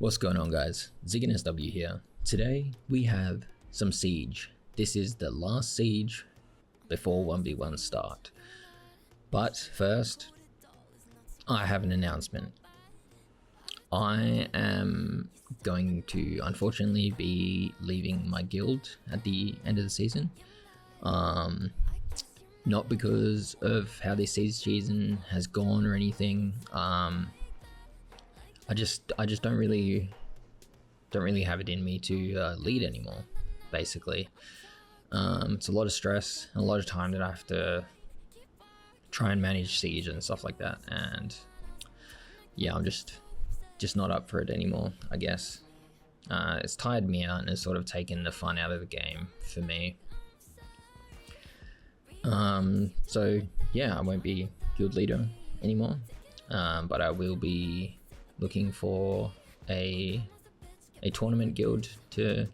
What's going on, guys? Ziggin SW here. Today we have some Siege. This is the last Siege before 1v1 start. But first, I have an announcement. I am going to unfortunately be leaving my guild at the end of the season. Not because of how this season has gone or anything. I just don't really have it in me to lead anymore. Basically, it's a lot of stress and a lot of time that I have to try and manage Siege and stuff like that. And yeah, I'm just not up for it anymore, I guess. It's tired me out and has sort of taken the fun out of the game for me. So yeah, I won't be guild leader anymore, but I will be looking for a tournament guild to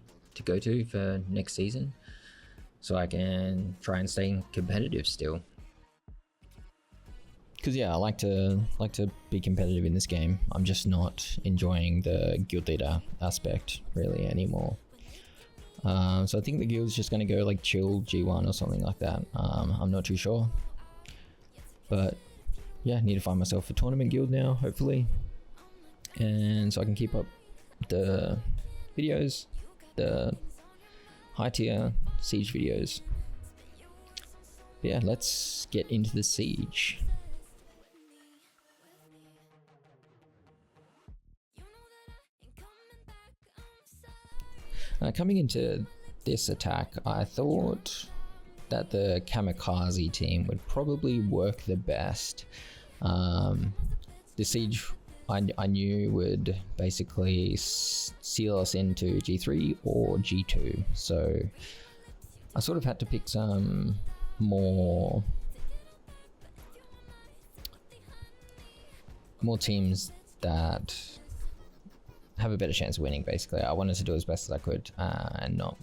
go to for next season, so I can try and stay competitive still. Because yeah, I like to be competitive in this game. I'm just not enjoying the guild leader aspect really anymore. So I think the guild's just going to go like chill G1 or something like that. I'm not too sure, but yeah, need to find myself a tournament guild now, hopefully, and so I can keep up the videos, the high tier Siege videos. But yeah, let's get into the Siege. Coming into this attack, I thought that the Kamikaze team would probably work the best. The Siege I knew would basically seal us into G3 or G2, so I sort of had to pick some more teams that have a better chance of winning. Basically, I wanted to do as best as I could and not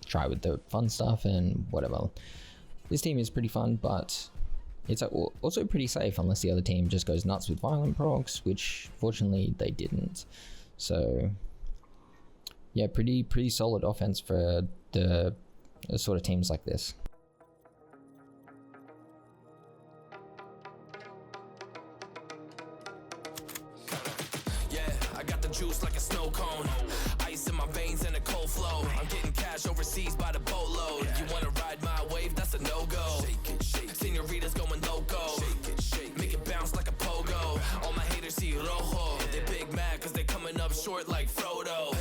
try with the fun stuff and whatever. This team is pretty fun, but it's also pretty safe unless the other team just goes nuts with violent procs, which fortunately they didn't. So yeah, pretty solid offense for the sort of teams like this. Juice like a snow cone, ice in my veins and a cold flow. I'm getting cash overseas by the boatload. You wanna ride my wave? That's a no-go. Senoritas going loco. Make it bounce like a pogo. All my haters see rojo. They big mad cause they coming up short like Frodo.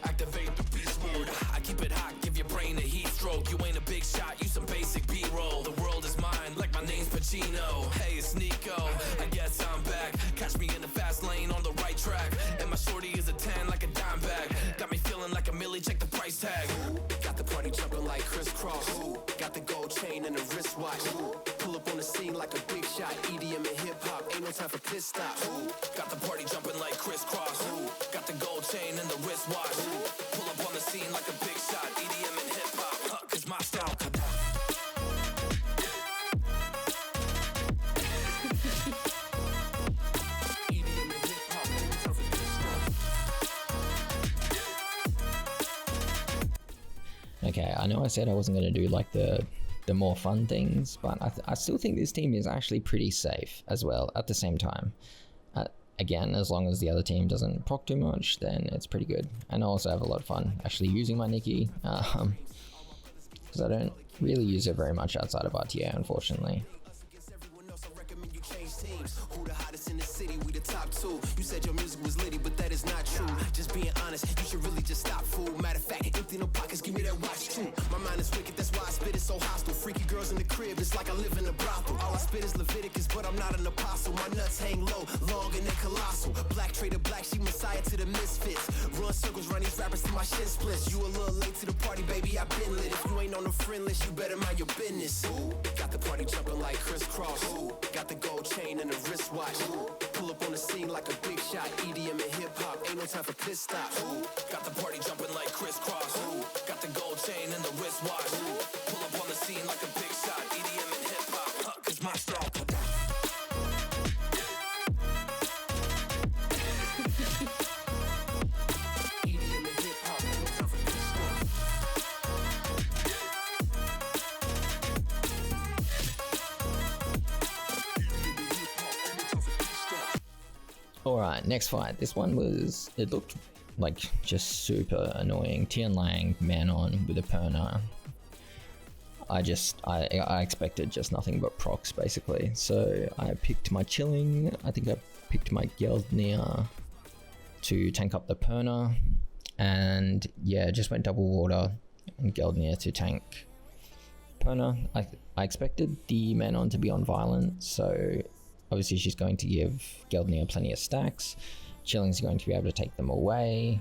Activate the beast mode. I keep it hot, give your brain a heat stroke. You ain't a big shot, you some basic B-roll. The world is mine like my name's Pacino. Hey, it's Nico, I guess I'm back. Catch me in the fast lane on the right track. And my shorty is a 10 like a dime bag. Got me feeling like a milli, check the price tag. Got the party jumping like crisscross. Got the gold chain and the wristwatch. Pull up on the scene like a big shot. EDM and hip hop, ain't no time for pit stops. Got the party jumping like crisscross. Got the gold chain and the wristwatch. Pull up on the scene like a big shot. EDM and hip hop, cause my style. Okay, I know I said I wasn't going to do like the more fun things, but I still think this team is actually pretty safe as well at the same time. Again, as long as the other team doesn't proc too much, then it's pretty good. And I also have a lot of fun actually using my Nicki, because I don't really use it very much outside of RTA, unfortunately. Who the hottest in the city? We the top two. You said your music was litty, but that is not true. Just being honest, you should really just stop, fool. Matter of fact, empty no pockets, give me that watch too. My mind is wicked, that's why I spit it so hostile. Freaky girls in the crib, it's like I live in a brothel. All I spit is Leviticus, but I'm not an apostle. My nuts hang low, long and they colossal. Black trader, black sheep messiah to the misfits. Run circles, run these rappers to my shin splits. You a little late to the party, baby, I been lit. If you ain't on the friend list, you better mind your business. Got the party jumping like crisscross. Got the gold chain and the wristwatch. Pull up on the scene like a big shot. EDM and hip hop, ain't no time for pit stops. Got the party jumping like crisscross. Got the gold chain and the wristwatch. Pull up on the scene like a big shot. EDM and hip hop, cause my style. Alright, next fight. This one was, it looked like just super annoying. Tian Manon with a Perna. I expected just nothing but procs basically. So I picked my chilling. I think I picked my Geldnir to tank up the Perna, and yeah, just went double water and Geldnir to tank Perna. I expected the Manon to be on violent, so obviously she's going to give Geldnir plenty of stacks. Chilling's going to be able to take them away,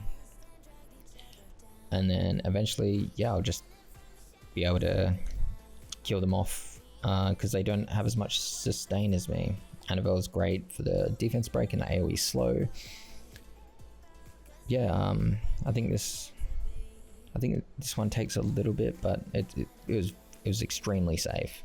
and then eventually, yeah, I'll just be able to kill them off because they don't have as much sustain as me. Anavel is great for the defense break and the AoE slow. Yeah, I think this one takes a little bit, but it was extremely safe.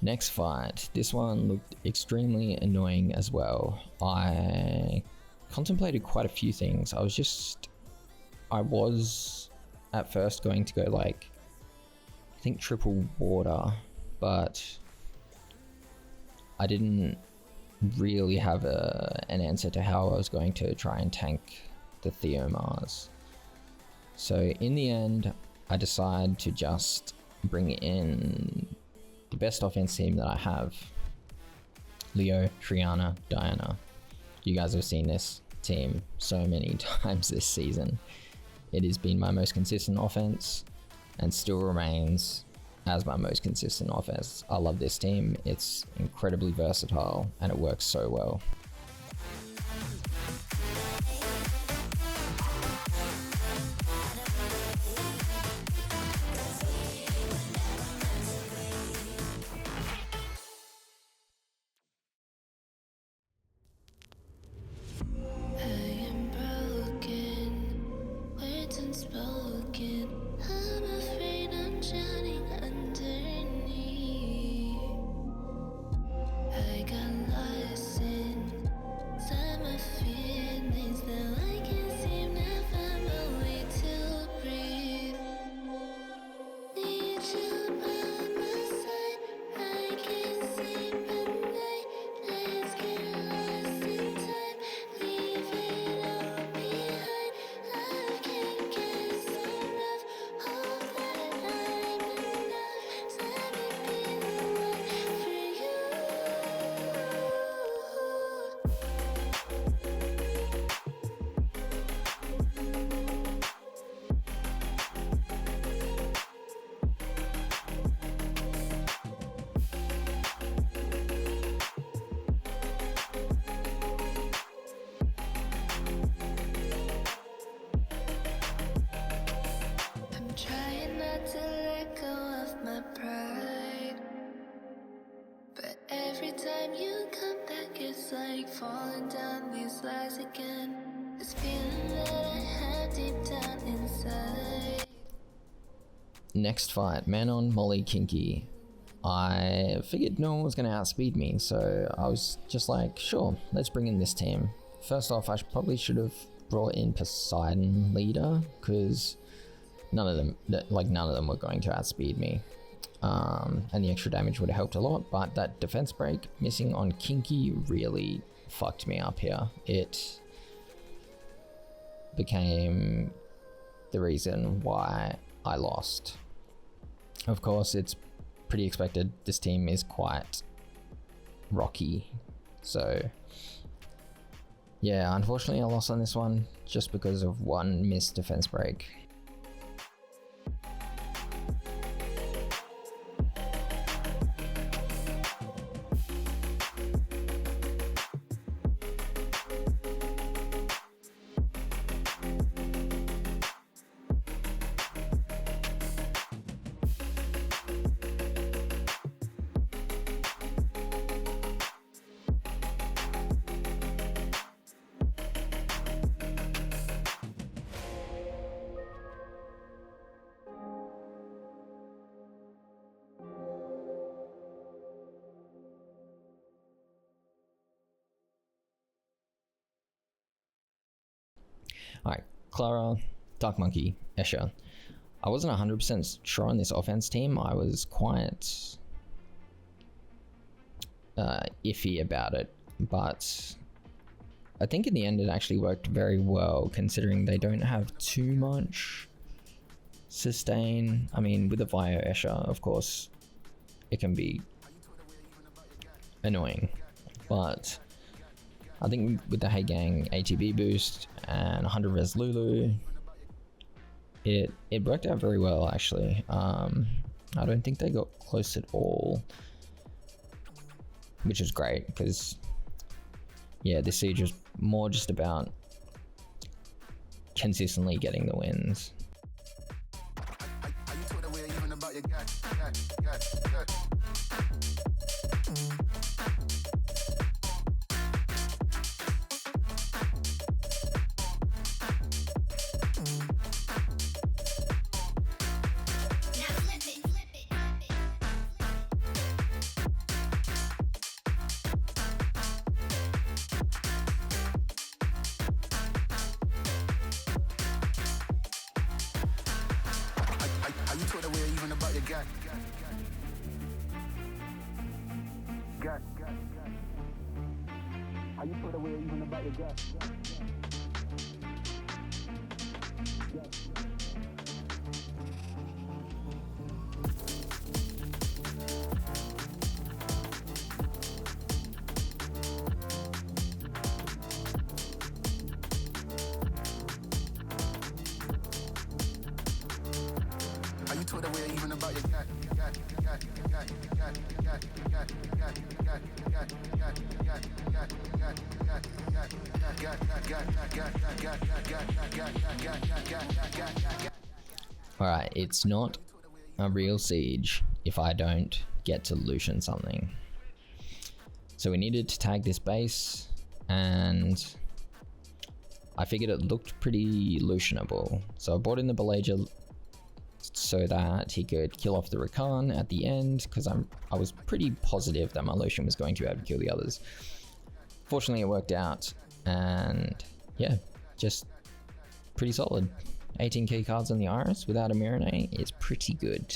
Next fight, this one looked extremely annoying as well. I contemplated quite a few things. I was at first going to go like, I think triple water, but I didn't really have an answer to how I was going to try and tank the Theomars. So in the end, I decided to just bring in the best offense team that I have. Leo, Triana, Diana. You guys have seen this team so many times this season. It has been my most consistent offense and still remains as my most consistent offense. I love this team. It's incredibly versatile and it works so well. Falling down these lies again. This feeling that I have deep down inside. Next fight, Manon, Molly, Kinki. I figured no one was going to outspeed me, so I was just like, sure, let's bring in this team. First off, I probably should have brought in Poseidon leader, because none of them were going to outspeed me. And the extra damage would have helped a lot, but that defense break missing on Kinki really fucked me up here. It became the reason why I lost. Of course, it's pretty expected. This team is quite rocky. So yeah, unfortunately I lost on this one just because of one missed defense break. Alright, Clara, Dark Monkey, Eshir. I wasn't 100% sure on this offense team. I was quite iffy about it, but I think in the end it actually worked very well considering they don't have too much sustain. I mean, with the Vio Eshir, of course, it can be annoying, but I think with the Haegang ATB boost and 100 res Lulu, it worked out very well actually. I don't think they got close at all, which is great because yeah, this siege was more just about consistently getting the wins. Alright, it's not a real siege if I don't get to Lushen something. So we needed to tag this base, and I figured it looked pretty Lushenable. So I brought in the Balegyr so that he could kill off the Rakan at the end, because I was pretty positive that my Lushen was going to be able to kill the others. Fortunately it worked out, and yeah, just pretty solid. 18 key cards on the Iris without a Mirror is pretty good.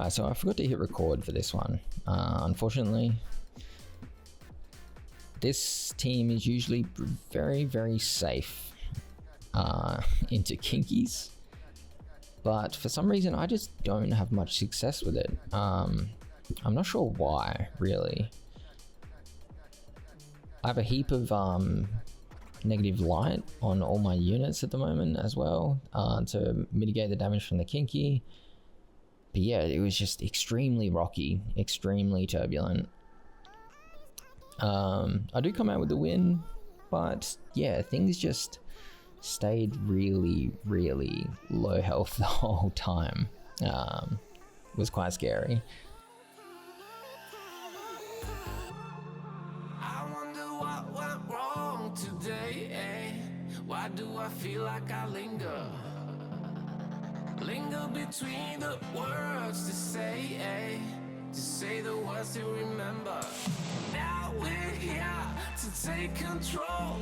So I forgot to hit record for this one. Unfortunately, this team is usually very, very safe into Kinkis, but for some reason I just don't have much success with it. I'm not sure why, really. I have a heap of negative light on all my units at the moment as well, to mitigate the damage from the Kinki. But yeah, it was just extremely rocky, extremely turbulent. I do come out with the win, but yeah, things just stayed really, really low health the whole time. It was quite scary. Why do I feel like I linger between the words to say the words to remember. Now we're here to take control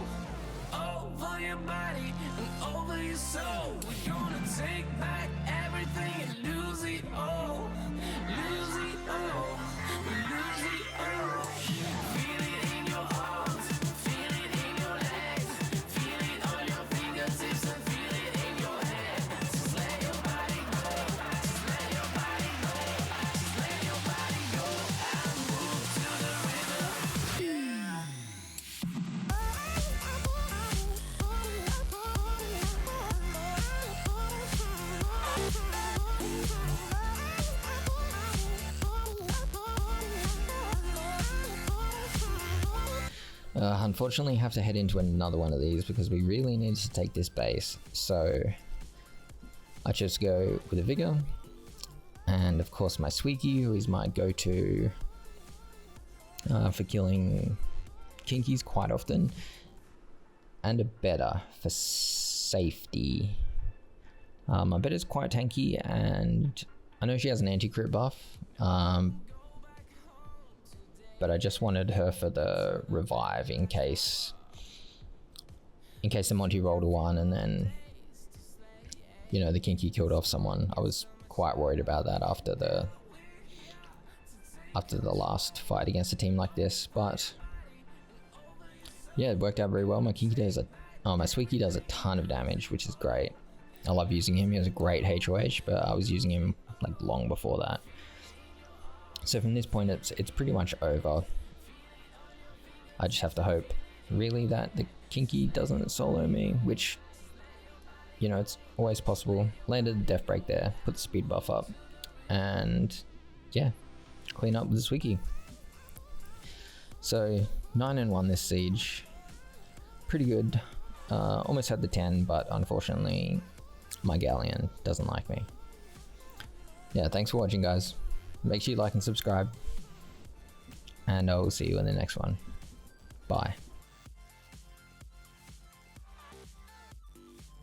over your body and over your soul. We're gonna take back everything and lose it all, Unfortunately, have to head into another one of these because we really need to take this base. So I just go with a Vigor, and of course my Squeaky, who is my go-to for killing Kinkis quite often, and a Better for safety. I bet it's quite tanky, and I know she has an anti-crit buff, but I just wanted her for the revive in case the Monty rolled a 1 and then, you know, the Kinki killed off someone. I was quite worried about that after the last fight against a team like this, but yeah, it worked out very well. My Kinki does my Squeaky does a ton of damage, which is great. I love using him. He has a great HOH, but I was using him like long before that. So from this point, it's pretty much over. I just have to hope, really, that the Kinki doesn't solo me, which, you know, it's always possible. Landed the death break there, put the speed buff up, and yeah, clean up with the Squeaky. So 9-1 this siege, pretty good. Almost had the 10, but unfortunately, my Galleon doesn't like me. Yeah, thanks for watching, guys. Make sure you like and subscribe, and I will see you in the next one. Bye.